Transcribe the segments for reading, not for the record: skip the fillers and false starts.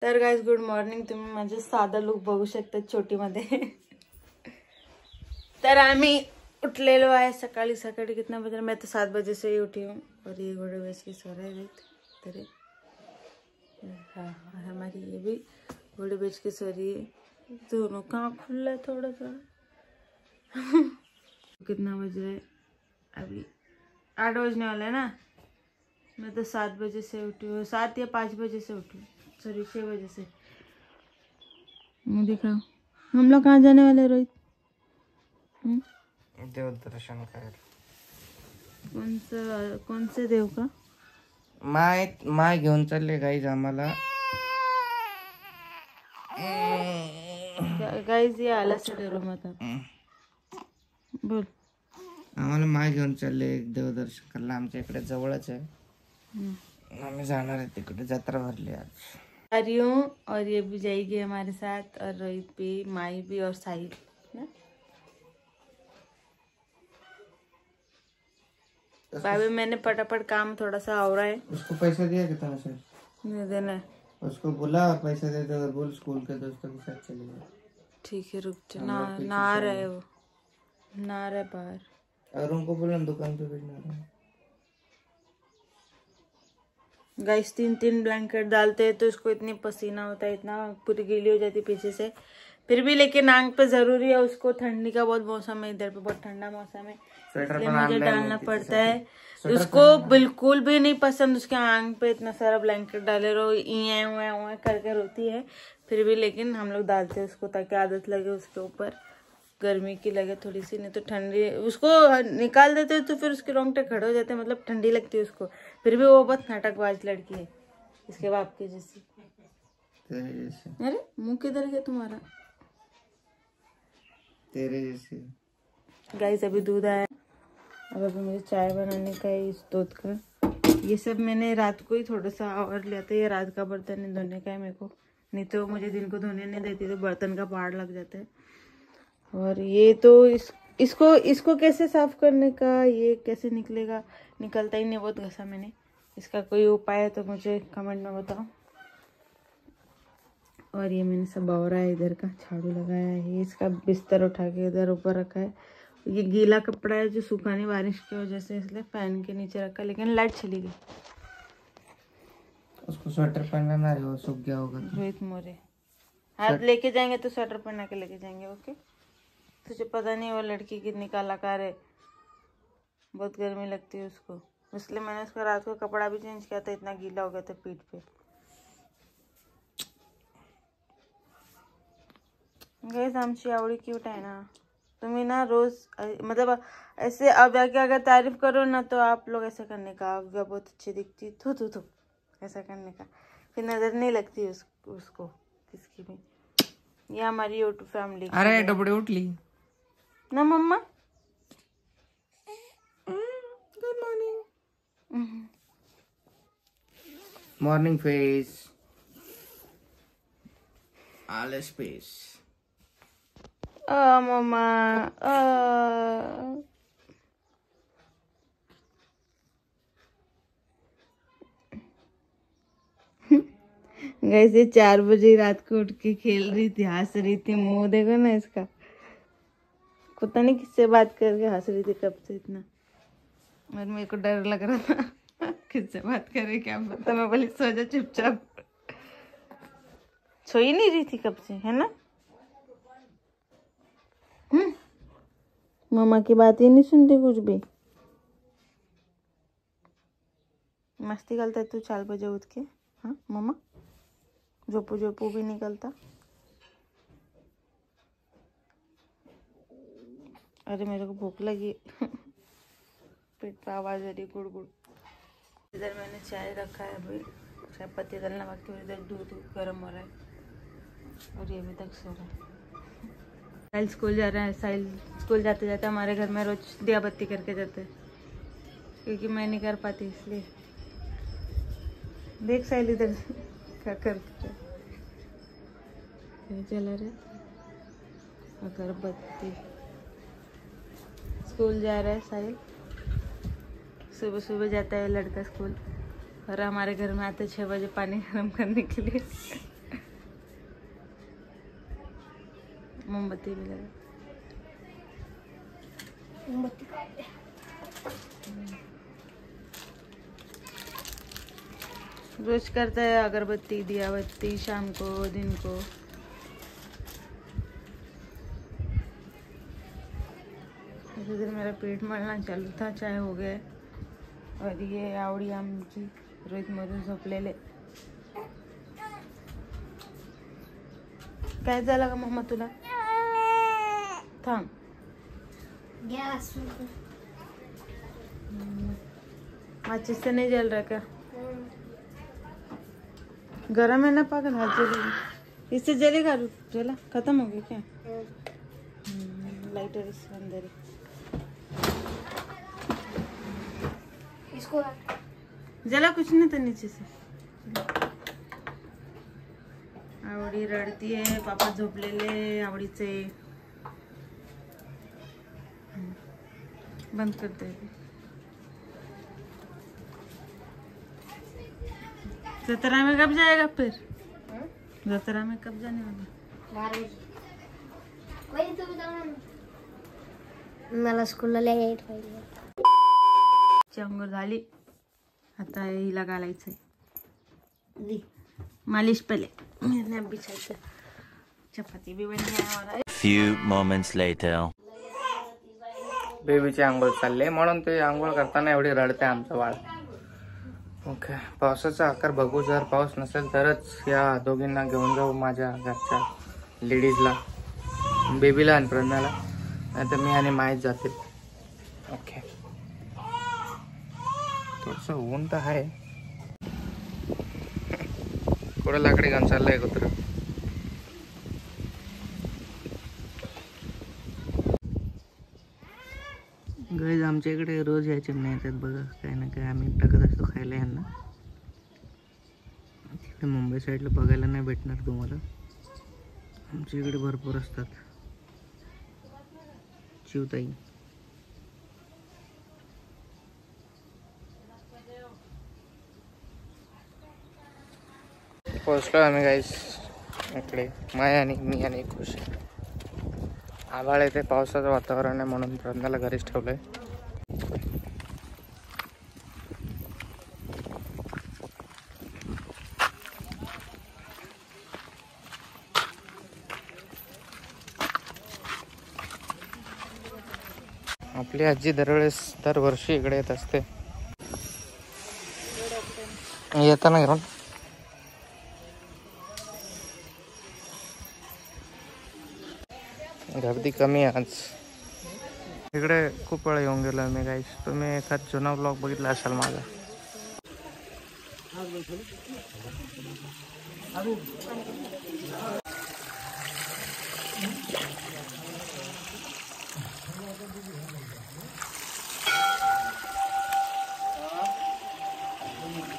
तर guys good morning. तुम्ही माझे साधा लुक बघू शकता छोटीमध्ये. तर आम्ही उठलेलो आहे सकाळी सकाळी. कितना बजे? मैं तो 7 बजे से ही उठी हूँ. और ये घोड़े बेच की सो रहे थे. हाँ, और हमारी ये भी घोड़े बेच के सो रही है. दोनों कहाँ खुला है थोड़ा सा. कितना बज रहा है अभी? 8 बजने वाला है ना. मैं तो 7 बजे से उठी हूँ. 7 या 5 बजे से उठी हूँ. सॉरी 6 बजे से. दिखाओ हम लोग कहाँ जाने वाले रोहित? देव दर्शन करायला. कौन से देव का? माय घेऊन चालले गाईज आम्हाला. गाइस ये आला से डरो मत आप. बोल. आम्हाला माय घेऊन चालले देवदर्शन करायला. आमच्या इकडे जवळच आहे. आम्ही जाणार आहे तिकडे. जत्रा भरली आज. आ रही हूँ और ये भी जाएगी हमारे साथ. और रोहित भी, माई भी और साहिल. भाभी मैंने फटाफट काम थोड़ा सा हो रहा है. उसको पैसा दिया कितना सर? नहीं देना है. उसको बोला और पैसा दे दे और बोल स्कूल के दोस्तों के साथ चलेगा. ठीक है रुक जा. ना आ रहा है वो. ना आ रहा है बाहर. और उनको बोला दुकान पे भेजना है. गाइस 3 ब्लैंकेट डालते हैं तो इसको इतनी पसीना होता है, इतना पूरी गीली हो जाती है पीछे से. फिर भी लेकिन आंख पे जरूरी है उसको. ठंडी का बहुत मौसम है इधर पे, बहुत ठंडा मौसम है, इसलिए मुझे डालना पड़ता है. उसको बिल्कुल भी नहीं पसंद उसके आंख पे इतना सारा ब्लैंकेट डाले रहो. इया करके रोती है. फिर भी लेकिन हम लोग डालते हैं उसको ताकि आदत लगे उसके ऊपर, गर्मी की लगे थोड़ी सी. नहीं तो ठंडी उसको निकाल देते हैं तो फिर उसके रोंगटे खड़े हो जाते हैं, मतलब ठंडी लगती है उसको. फिर भी वो बहुत नाटकबाज लड़की है, इसके बाप की जैसी. अरे मुंह किधर गया तुम्हारा? तेरे जैसे. गाइस अभी दूध आया. अब अभी मुझे चाय बनाने का है इस दूध का. ये सब मैंने रात को ही थोड़ा सा और लिया था. ये रात का बर्तन नहीं धोने का है मेरे को, नहीं तो मुझे दिन को धोने नहीं देती तो बर्तन का पहाड़ लग जाता है. और ये तो इसको कैसे साफ करने का, ये कैसे निकलेगा? निकलता ही नहीं बहुत घसा मैंने. इसका कोई उपाय है तो मुझे कमेंट में बताओ. और ये मैंने सब बावरा है इधर का झाड़ू लगाया है. इसका बिस्तर उठा के इधर ऊपर रखा है. ये गीला कपड़ा है जो सूखा नहीं बारिश की वजह से, इसलिए फैन के नीचे रखा. लेकिन लाइट चली गई. उसको स्वेटर पहनाना है, वो सूख गया होगा. रोहित मोरे हाथ लेके जाएंगे तो स्वेटर पहना के लेके जाएंगे. ओके. तुझे पता नहीं वो लड़की कितनी कलाकार है, बहुत गर्मी लगती है उसको, इसलिए मैंने उसका रात को कपड़ा भी चेंज किया था. इतना गीला हो गया था पीठ पे. गाइस आमची आवडी क्यूट आहे ना. तुम्ही ना रोज मतलब ऐसे अब जाके अगर तारीफ करो ना तो आप लोग ऐसा करने का, अव्या बहुत अच्छी दिखती, थू ऐसा करने का. फिर नजर नहीं लगती उसको किसकी भी. ये हमारी यूट्यूब फैमिली. अरे डबडे उठली ना मम्मा. Good morning. Morning face. आलस फेस. मम्मा. गाइस ये 4 बजे रात को उठ के खेल रही थी, हंस रही थी. मुंह देखो ना इसका. पता नहीं किससे बात करके हंस रही थी कब से इतना. और मेरे को डर लग रहा था किससे बात करे क्या पता. मैं बोली सो जा चुपचाप. सो ही नहीं रही थी कब से, है ना. मम्मा की बात ही नहीं सुनती कुछ भी. मस्ती करता है तू 4 बजे उठ के. हाँ मम्मा. जोपू भी निकलता. अरे मेरे को भूख लगी. पेट पे आवाज आ रही गुड़. इधर मैंने चाय रखा है अभी. चाय पत्ती डालना बाकी. इधर दूध गर्म हो रहा है और ये अभी तक सो रहा है. साहिल स्कूल जा रहा है. साहिल स्कूल जाते जाते हमारे घर में रोज दिया बत्ती करके जाते हैं, क्योंकि मैं नहीं कर पाती इसलिए. देख साहिल इधर क्या करते चला रहे. अगरबत्ती. स्कूल जा रहा है साहिल. सुबह सुबह जाता है लड़का स्कूल. और हमारे घर में आते 6 बजे पानी गर्म करने के लिए. मोमबत्ती भी लगा। रोज करता है अगरबत्ती दिया बत्ती शाम को दिन को। इस दिन मेरा पेट मळना चालू था, चाय हो गया। और ये आवडी आमची रोहित मधून झोपलेले। काय झालं का मम्मा तुला? थांब। माचिस से नहीं जल रहा क्या? गरम है ना पागल, हाथ जलेगी। इससे जलेगा? जला खत्म हो गया क्या? लाइटर इस अंदर ही। इसको जला कुछ नहीं था नीचे से। आवडी रडती है, पापा झोपलेले आवडीचे। बंद करते हैं। 17 में कब जाएगा फिर? 17 में कब जाने वाला? मला स्कूलला लेट पाहिजे। अंघोळ झाली, आता हिला घालायचंय मालिश पहिले। मैं बिछायचं, चपाती भी बन गया। Few moments later. बेबीची आंघोळ चालले म्हणून ते आंघोळ करताना एवढी रडते आमचं बाळ। ओके, पावसाचा आकार बघू। जर पाऊस नसेल तरच या दोघींना घेऊन जाऊ माझ्या घरच्या लेडीजला, बेबीला आणि प्रज्ञाला, नाही तर मी आणि माहीत जातील। ओके, थोडस ऊन तर आहे। कुठं लाकडी घेऊन चाललंय कुत्र? गाईज आमच्या इकडे रोज यायचे नाही येतात बघा, काही ना काही आम्ही टाकत असतो खायला यांना। तिकडे मुंबई साईडला बघायला नाही भेटणार तुम्हाला, आमच्या इकडे भरपूर असतात। चिवताई पोहोचलो आम्ही गाईज इकडे। माया आणि मी आणि खुश। आभाळ येते, पावसाचं वातावरण आहे म्हणून प्रज्ञाला घरीच ठेवलंय। आपली आजी दरवर्षी इकडे येत असते। येताना घेऊन गर्दी कमी आहे आज इकडे। खूप वेळा येऊन गेलो मी गाईस। तुम्ही एखाद जुना ब्लॉग बघितला असाल माझा।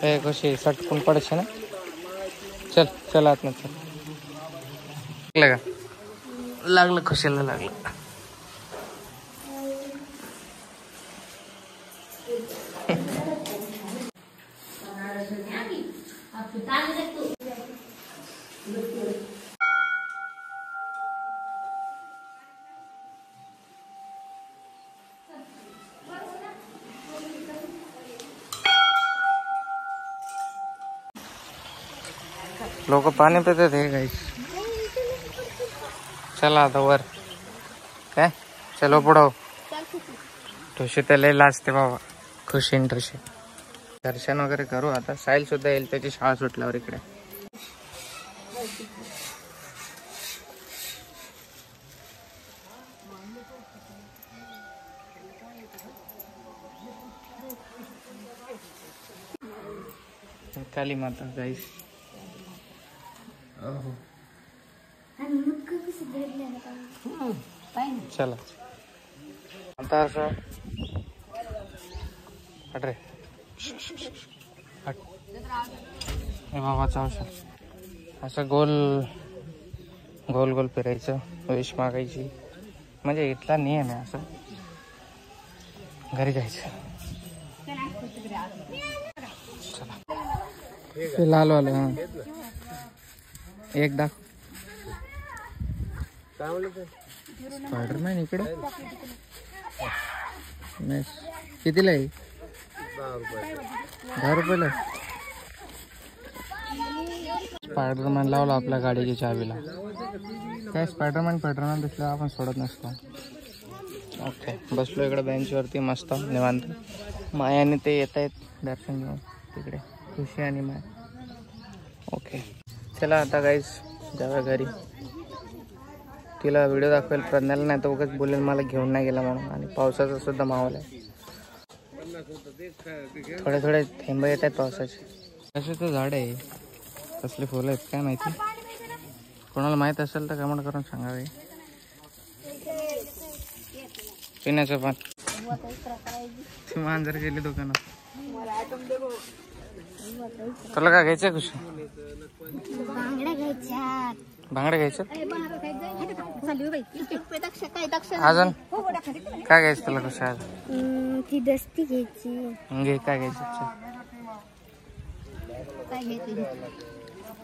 हे कशी सटकून पडશે ना। चल चल आत चल। लागलं का? लागलं, खुशीला लागलं। लोक पाणी पितात हे गाईस। चला आता वर काय? चलो पुढं। ठुशी तर लय लाजते बाबा, खुशी ठुशी। दर्शन वगैरे करू आता। साहिल सुद्धा येईल, त्याची शाळा सुटल्यावर इकडे। काली माता गाईस। चला आता असं हट रे, हट। हे बाबाचा औषध। असं गोल गोल गोल फिरायचं, विश मागायची, म्हणजे इथला नियम आहे। असं घरी जायचं। चला लाल वाले। हाँ एक दाख स्पायडरमॅन इकडे नाही. कितीला आहे? 10 रुपयाला. स्पायडरमॅन लावला आपल्या गाडीच्या चावीला. काय स्पायडरमॅन दिसलं आपण सोडत नसतो. ओके, बसलो इकडे बेंचवरती मस्त निवांत. मायाने ते येत आहेत दर्शन घेऊन तिकडे, खुशी आणि माया. ओके चला आता गाईज जाऊया घरी. तिला व्हिडिओ दाखवेल प्रज्ञाला, नाही तर उगाच बोलेल मला घेऊन नाही गेला म्हणून. आणि पावसाचा सुद्धा माहोल आहे. थोडे थोडे थेंब येत आहेत पावसाचे. कशाचं झाड आहे, कसले फुलं आहेत काय माहिती. कोणाला माहित असेल तर कमेंट करून सांगावे. पिण्याचं पाणी मांजर गेली दुकानात. तुला काय घ्यायचं खुशी? बांगड्या घ्यायचं अजून काय घ्यायचं तुला खुशी? आज ती दस्ती घ्यायची. घे काय घ्यायचं?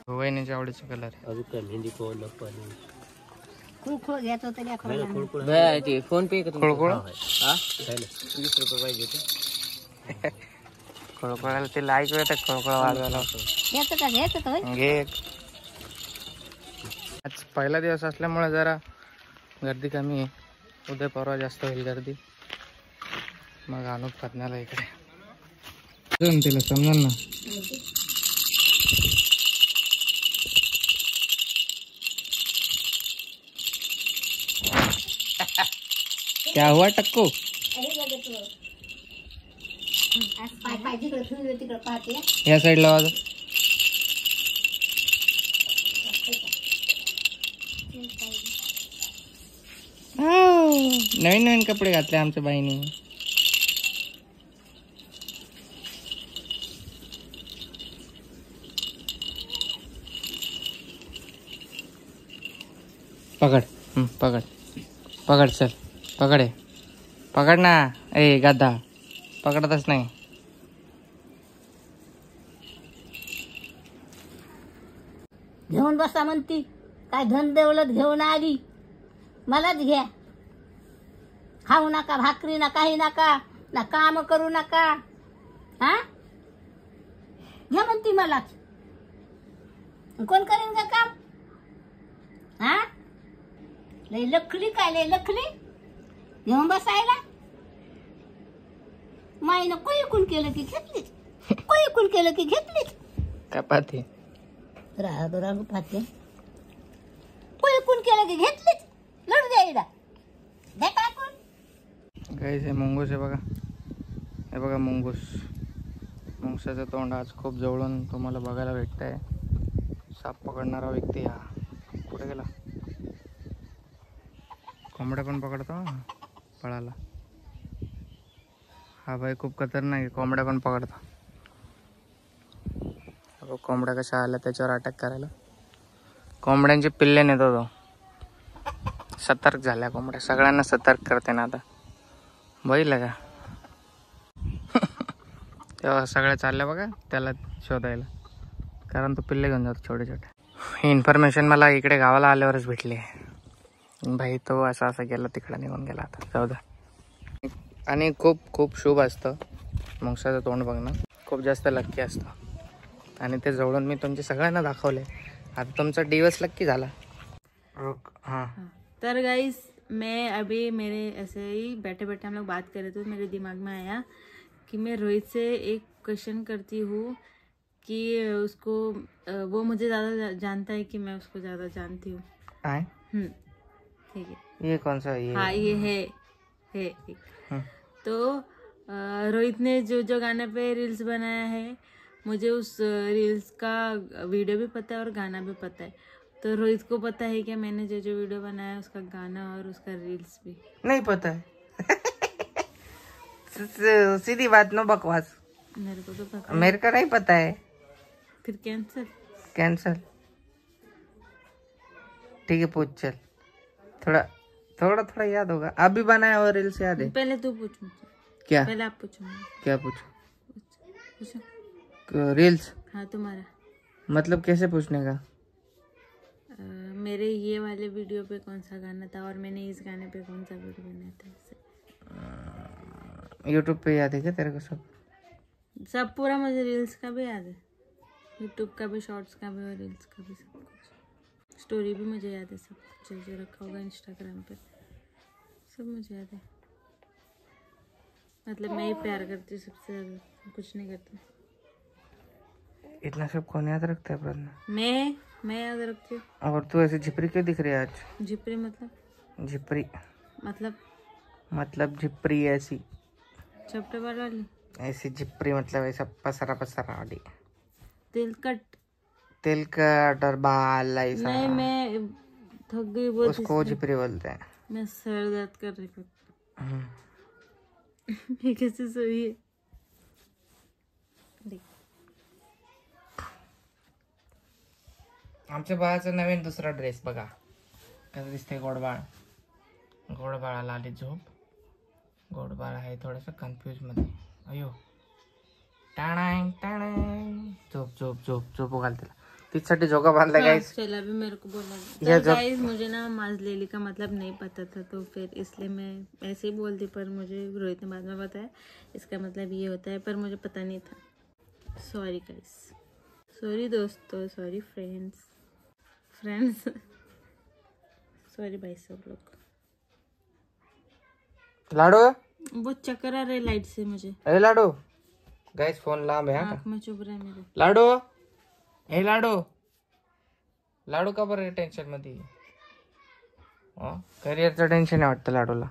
वहिनीच्या आवडीचे कलर. फोन पे खोळखोळ 20 रुपये पाहिजे ते. खोळखोळाला ते ऐकू येतात खोळखोळ वाजवायला. घे. आज पहिला दिवस असल्यामुळे जरा गर्दी कमी आहे. उद्या परवा जास्त होईल गर्दी. मग आणू पत्न्याला इकडे. तिला समजा ना. क्या हुआ टक्को? या साईडला वाज. नवीन नवीन कपडे घातले आमच्या बाईने. पकड पकड पकड. चल पकड आहे. पकड ना. ए गाधा पकडतच नाही. घेऊन बसा म्हणती. काय धन दौलत घेऊन आली. मलाच घ्या. खाऊ नका भाकरी ना काही नका ना काम करू नका. हा घ्या म्हणती मलाच. कोण करेन का काम? हा लय लखली काय लय लखली घेऊन बसायला. माईनं कोईकून केलं की घेतलीच. कोईकून केलं की घेतलीच. काय पाहते राग पाहते. कोईकून केलं की घेतलीच. लढ द्यायला द्या टाकून. गाईस हे मुंगूस आहे बघा. हे बघा मुंगूस. मुंगसाचं तोंड आज खूप जवळून तुम्हाला बघायला भेटत आहे. साप पकडणारा व्यक्ती हा. कुठे गेला? कोंबड्या पण पकडतो पळाला. हा भाई खूप खतरनाक आहे. कोंबड्या पण पकडतो. कोंबड्या कशा आल्या त्याच्यावर अटॅक करायला. कोंबड्यांचे पिल्ले नेतो तो. सतर्क झाल्या कोंबड्या. सगळ्यांना सतर्क करते ना आता. बघितलं का? तेव्हा सगळ्या चालल्या बघा त्याला शोधायला. कारण तो पिल्ले घेऊन जातो छोटे छोटे. ही इन्फॉर्मेशन मला इकडे गावाला आल्यावरच भेटली. भाई तो असा गेला तिकडे निघून गेला. आता जाऊ द्या. आणि खूप खूप शुभ असतं मुंगसाचं तोंड बघणं. खूप जास्त लक्की असतं. आणि ते जवळून मी तुमच्या सगळ्यांना दाखवले. आता तुमचा दिवस लक्की झाला. हाँ तर गाइस मैं अभी मेरे ऐसे ही बैठे बैठे हम लोग बात कर रहे थे. मेरे दिमाग में आया कि मैं रोहित से एक क्वेश्चन करती हूँ कि उसको वो मुझे ज़्यादा जानता है कि मैं उसको ज़्यादा जानती हूँ. ठीक है. ये कौन सा? ये हाँ ये है एक. तो रोहित ने जो जो गाने पे रील्स बनाया है मुझे उस रील्स का वीडियो भी पता है और गाना भी पता है. तो रोहित को पता है कि मैंने जो जो वीडियो बनाया है उसका गाना और उसका रील्स भी नहीं पता है. सीधी बात, नो बकवास. मेरे को तो पता है. मेरे को नहीं पता है. फिर कैंसल. ठीक है पूछ. चल थोड़ा याद होगा. अभी बनाया और रील्स याद है. पहले तू पूछ मुझसे. क्या? पहले आप पूछो. क्या पूछो? पूछो. रील्स. हाँ तुम्हारा मतलब कैसे पूछने का? मेरे ये वाले वीडियो पे कौन सा गाना था और मैंने इस गाने पे कौन सा वीडियो बनाया था इससे। यूट्यूब पे याद है क्या तेरे को सब? सब पूरा मुझे रील्स का भी याद है, यूट्यूब का भी, शॉर्ट्स का भी और रील्स का भी, सब कुछ। स्टोरी भी मुझे याद है, सब कुछ जो रखा होगा इंस्टाग्राम पे सब मुझे याद है। मतलब मैं ही प्यार करती हूँ सबसे ज़्यादा, कुछ नहीं करती। इतना सब कौन याद रखता है प्रज्ञा? मैं याद रखती हूँ। और तू ऐसे झिपरी क्यों दिख रही है आज? झिपरी मतलब? झिपरी मतलब झिपरी ऐसी चपटे बाल वाली? ऐसी झिपरी मतलब ऐसा पसरा पसरा वाली। तिल कट और बाल ऐसा। नहीं, मैं थक गई बहुत, उसको झिपरी बोलते हैं। मैं सर दर्द कर रही हूँ। ये कैसे सोई है? देख, आमच्या बाळाचं नवीन दुसरा ड्रेस बघा कसं दिसते. गोडबाळाला आली झोप. गोडबाळ आहे थोडंसं कन्फ्यूज मध्ये. अयो टाणांग टाणांग झोप झोप झोप झोप घाल तिला. तिच्यासाठी झोका बांधला गाइस. चला भी मेरे को बोला तो गाइस, मुझे ना माज लेली का मतलब नहीं पता था, तो फिर इसलिए मैं ऐसे ही बोलती, पर मुझे रोहित ने बाद में बताया इसका मतलब ये होता है, पर मुझे पता नहीं था। सॉरी गाइस, सॉरी दोस्तों, सॉरी फ्रेंड्स सॉरी भाई सब लोग। लाडो बहुत चक्कर आ रहे लाइट से मुझे। अरे लाडो गाइस, फोन लांब आहे. आँख में चुभ रहा है मेरे। लाडो लाडू का बरं टेन्शन मध्ये? करिअरचं टेन्शन आहे वाटतं लाडूला.